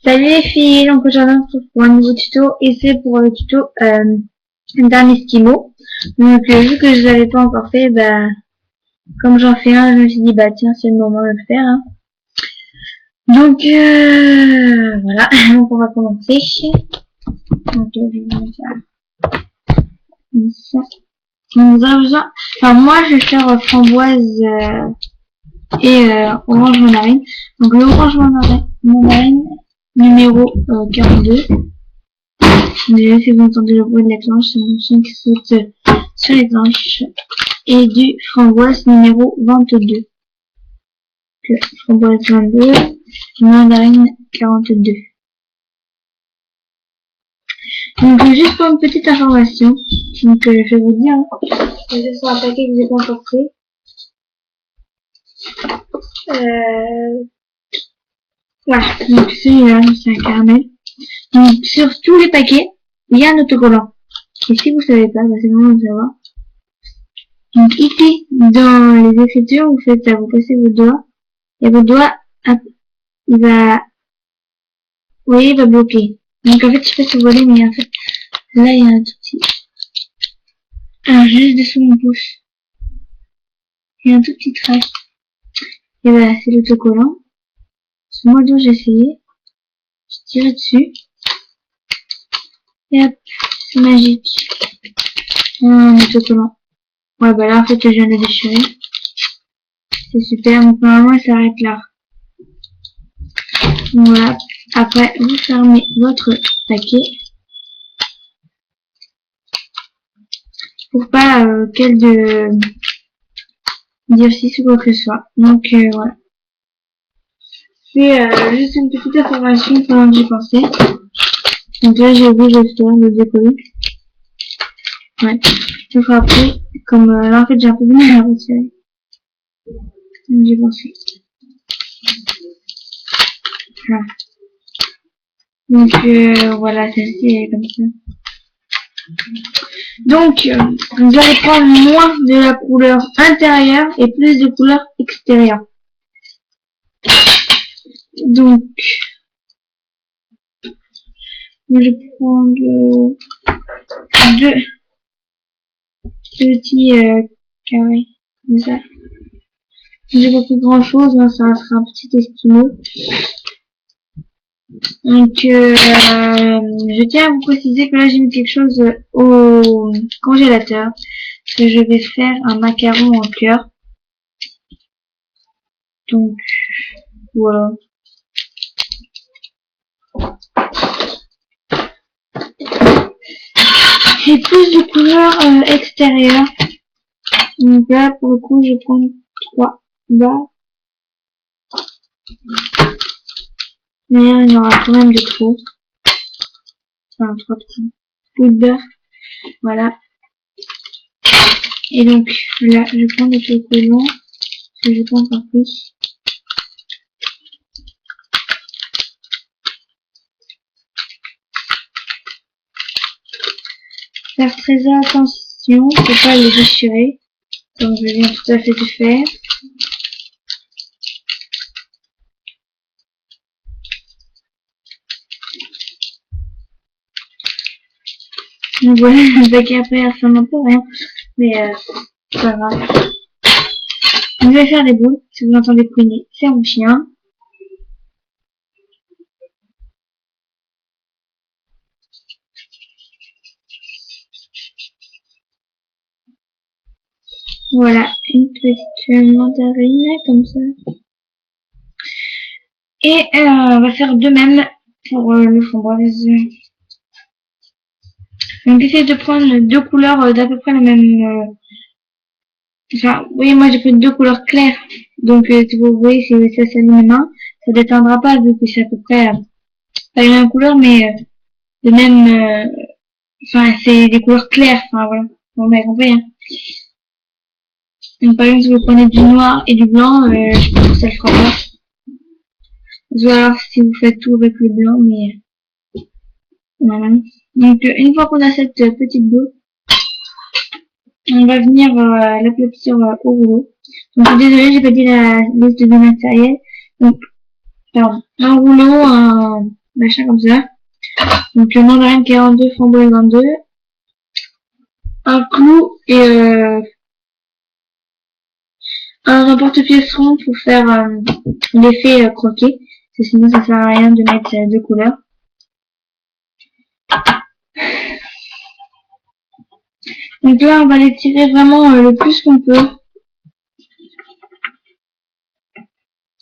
Salut les filles, donc aujourd'hui on se retrouve pour un nouveau tuto et c'est pour le tuto d'un esquimau. Donc vu que je l'avais pas encore fait, bah comme j'en fais un, je me suis dit bah tiens c'est le moment de le faire. Hein. Donc voilà, donc on va commencer. Donc je vais mettre ça. Donc, enfin moi je vais faire framboise et orange mandarine. Donc le orange mandarine numéro 42. Déjà, si vous entendez le bruit de la cloche, c'est mon chien qui saute sur les planches. Et du framboise numéro 22. Framboise 22, mandarine 42. Donc, juste pour une petite information, donc je vais vous dire, c'est sur un paquet que j'ai pas encore pris. Voilà, donc celui-là, c'est un caramel. Donc, sur tous les paquets, il y a un autocollant. Et si vous savez pas, bah, c'est le moment de savoir. Donc ici, dans les écritures, vous faites ça, vous passez vos doigts, et votre doigt, il va, vous voyez, il va bloquer. Donc en fait, je sais pas si vous voyez, mais en fait, là, il y a un tout petit, alors juste dessous mon pouce, il y a un tout petit trait. Et voilà, c'est l'autocollant. Ce modo, j'ai essayé. Je tire dessus. Et hop, c'est magique. Un autocollant. Ouais, bah là, en fait, je viens de le déchirer. C'est super, donc normalement, ça s'arrête là. Voilà. Après, vous fermez votre paquet. Pour pas qu'elle de dircisse ou quoi que ce soit. Donc voilà. C'est juste une petite information pendant que j'y pensais. Donc là j'ai oublié de le faire, de le décoller. Ouais. Je ferai après. Comme là en fait j'ai un peu de mal à retirer. Donc j'ai pensé. Voilà. Donc voilà, celle-ci est comme ça. Donc vous allez prendre moins de la couleur intérieure et plus de couleur extérieure. Donc je prends deux petits carrés comme ça. J'ai pas fait grand chose, hein, ça sera un petit esquimau. Donc je tiens à vous préciser que là j'ai mis quelque chose au congélateur. Parce que je vais faire un macaron en cœur. Donc voilà. J'ai plus de couleurs extérieures. Donc là pour le coup je prends 3 bas. Mais il y en aura quand même de trop. Enfin 3 petits bouts de beurre. Voilà. Et donc là je prends des autocollants. Parce que je prends encore plus. Faire très attention, faut pas les déchirer, comme je viens tout à fait de faire. Donc voilà, le paquet après ressemble un peu rien, mais c'est pas grave. Je vais faire des boules, si vous entendez couiner, c'est mon chien. Voilà, une petite mandarine, comme ça. Et on va faire de même pour le framboise. Donc essayez de prendre deux couleurs d'à peu près la même... Enfin, vous voyez, moi j'ai pris deux couleurs claires. Donc si vous voyez, si ça s'allume maintenant, ça déteindra pas vu que c'est à peu près pas les mêmes couleurs, mais de même... Enfin, c'est des couleurs claires. Enfin voilà, on va compris. Hein. Donc par exemple, si vous prenez du noir et du blanc, je pense que ça le fera pas. Ou alors si vous faites tout avec le blanc, mais voilà. Donc une fois qu'on a cette petite boule, on va venir l'aplatir au rouleau. Donc désolé, j'ai pas dit la liste de matériel. Donc pardon, un rouleau, machin comme ça. Donc mandarine 42, framboise 22, un clou et un porte-pièce rond pour faire l'effet croquet. Parce que sinon ça sert à rien de mettre deux couleurs. Donc là on va les tirer vraiment le plus qu'on peut.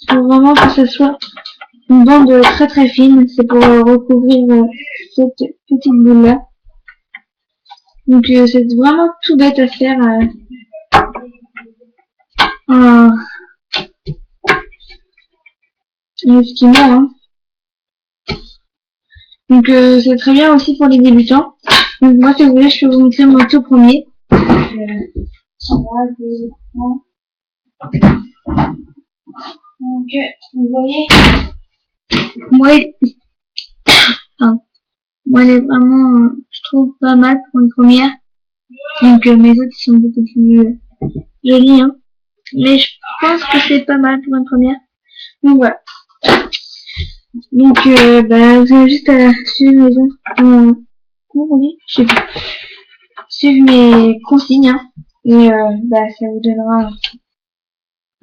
Pour vraiment que ce soit une bande très très fine. C'est pour recouvrir cette petite boule là. Donc c'est vraiment tout bête à faire. Un esquimau, hein. Donc c'est très bien aussi pour les débutants. Donc moi si vous voulez je peux vous montrer mon tout premier. Donc vous voyez, moi, enfin, moi elle est vraiment je trouve pas mal pour une première. Donc mes autres sont beaucoup plus jolis, hein. Mais je pense que c'est pas mal pour une première. Donc voilà. Donc vous avez juste à suivre comment on dit, je sais plus. Suivre mes consignes, hein. Et ça vous donnera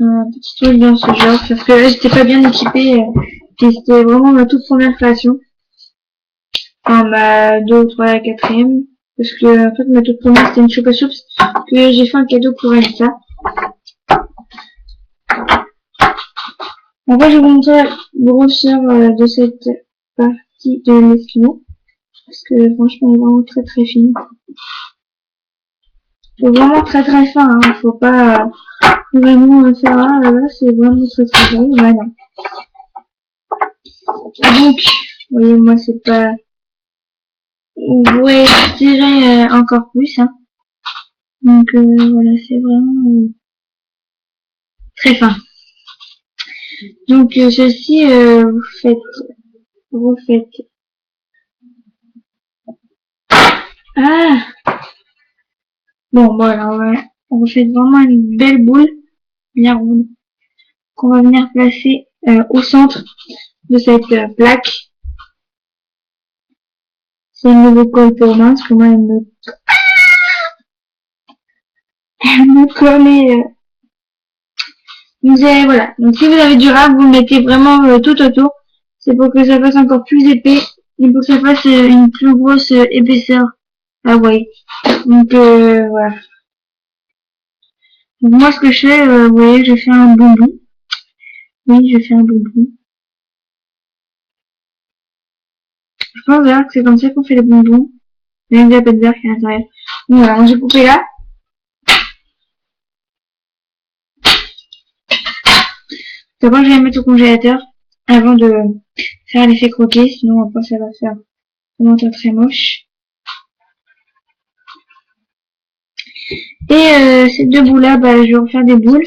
un petit truc dans ce genre, parce que là j'étais pas bien équipée, et c'était vraiment ma toute première création. Enfin ma 2 ou 3 quatrième, parce que en fait ma toute première c'était une Chupa Chups que j'ai fait un cadeau pour Elsa. En fait je vais vous montrer la grosseur de cette partie de l'esquimau, parce que franchement elle est vraiment très très fine. C'est vraiment très très fin, hein. Faut pas vraiment faire là, c'est vraiment très très fin. Voilà. Donc, vous voyez, moi c'est pas. Vous pouvez tirer encore plus, hein. Donc voilà, c'est vraiment très fin. Donc ceci, vous faites. Ah. Bon, voilà, on fait vraiment une belle boule bien ronde qu'on va venir placer au centre de cette plaque. C'est une nouvelle colle pour main, parce que moi elle me collait. Voilà. Donc si vous avez du rab, vous le mettez vraiment tout autour. C'est pour que ça fasse encore plus épais et pour que ça fasse une plus grosse épaisseur. Ah ouais. Donc voilà. Donc moi ce que je fais, vous voyez, je fais un bonbon. Oui, je fais un bonbon. Je pense d'ailleurs que c'est comme ça qu'on fait les bonbons. Il y a une de beurre qui est à l'intérieur. Donc voilà, j'ai coupé là. D'abord je vais mettre au congélateur avant de faire l'effet croquet, sinon après ça va faire vraiment très moche. Et ces deux boules là, je vais refaire des boules.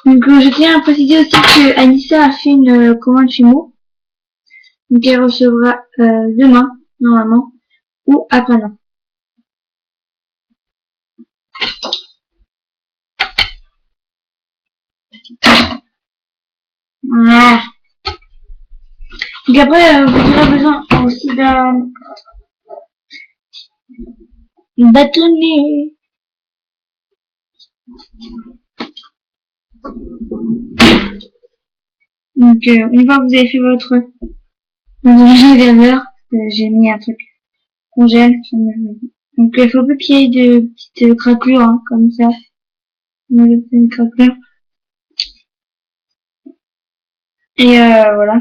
Donc je tiens à préciser aussi que Anissa a fait une commande chez moi. Donc elle recevra demain, normalement, ou après-demain. Voilà. Donc après, vous aurez besoin aussi d'un bâtonnet. Donc une fois que vous avez fait votre beurre, j'ai mis un truc congèle. Donc il faut pas qu'il y ait de petites craquelures, hein, comme ça. Une craquelure. Et voilà.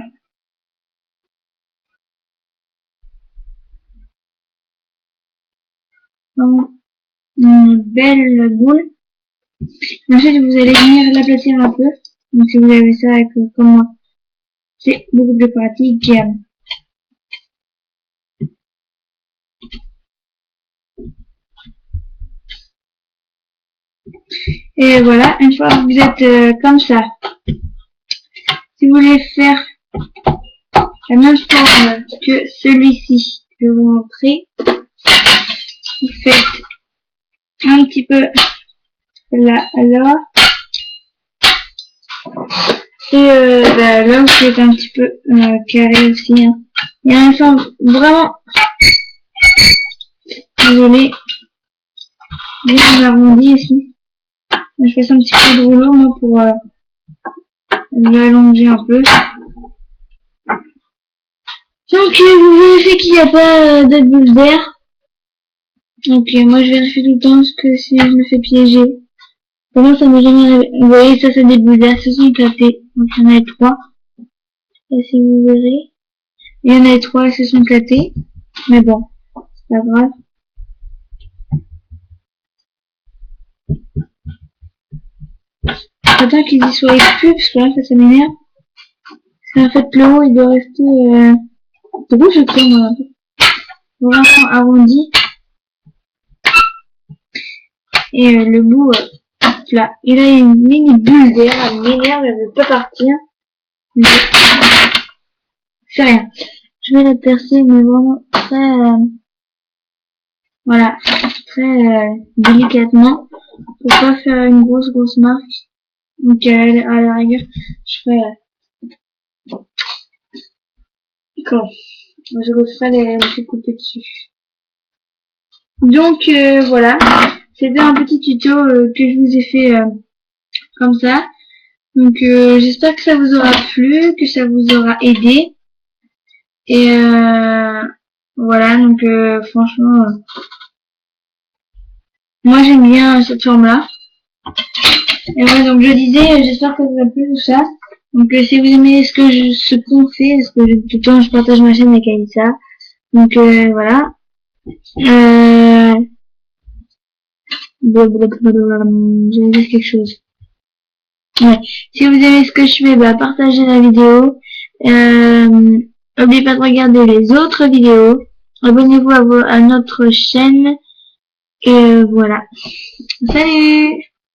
Donc, une belle boule. Ensuite, vous allez venir l'aplatir un peu. Donc, si vous avez ça avec, comme moi, c'est beaucoup plus pratique. Et voilà, une fois que vous êtes comme ça, si vous voulez faire la même forme que celui-ci, je vais vous montrer. Vous faites un petit peu là, alors. Et là, vous faites un petit peu carré aussi. Hein. Il y a une forme vraiment, désolé, bien arrondi ici. Je fais ça un petit peu de rouleau moi, pour l'allonger un peu. Donc vous vérifiez qu'il n'y a pas de bulle d'air. Donc moi je vérifie tout le temps parce que si je me fais piéger. Pour moi ça m'est jamais arrivé. Vous voyez ça c'est des bulles d'air, ce sont éclatées. Donc il y en a 3. Et si vous verrez, il y en a 3 qui se sont éclatées. Mais bon, c'est pas grave. J'attends qu'ils y soient plus parce que là ça m'énerve. En fait le haut il doit rester rouge je crois moi. Vraiment arrondi. Et le bout là, il a une mini bulle d'air, elle m'énerve, elle veut pas partir. Mais c'est rien. Je vais la percer, mais vraiment très, voilà, très délicatement, pour pas faire une grosse marque. Donc à la rigueur, je ferai comment je referai les petits coupés dessus. Donc voilà, c'était un petit tuto que je vous ai fait comme ça. Donc j'espère que ça vous aura plu, que ça vous aura aidé. Et voilà, donc franchement, moi j'aime bien cette forme-là. Et voilà, donc je disais, j'espère que ça vous a plu tout ça. Donc si vous aimez ce qu'on fait, parce que tout le temps je partage ma chaîne avec Aïssa. Donc voilà. J'allais dire quelque chose. Ouais. Si vous aimez ce que je fais, bah partagez la vidéo. N'oubliez pas de regarder les autres vidéos. Abonnez-vous à notre chaîne. Et voilà. Salut!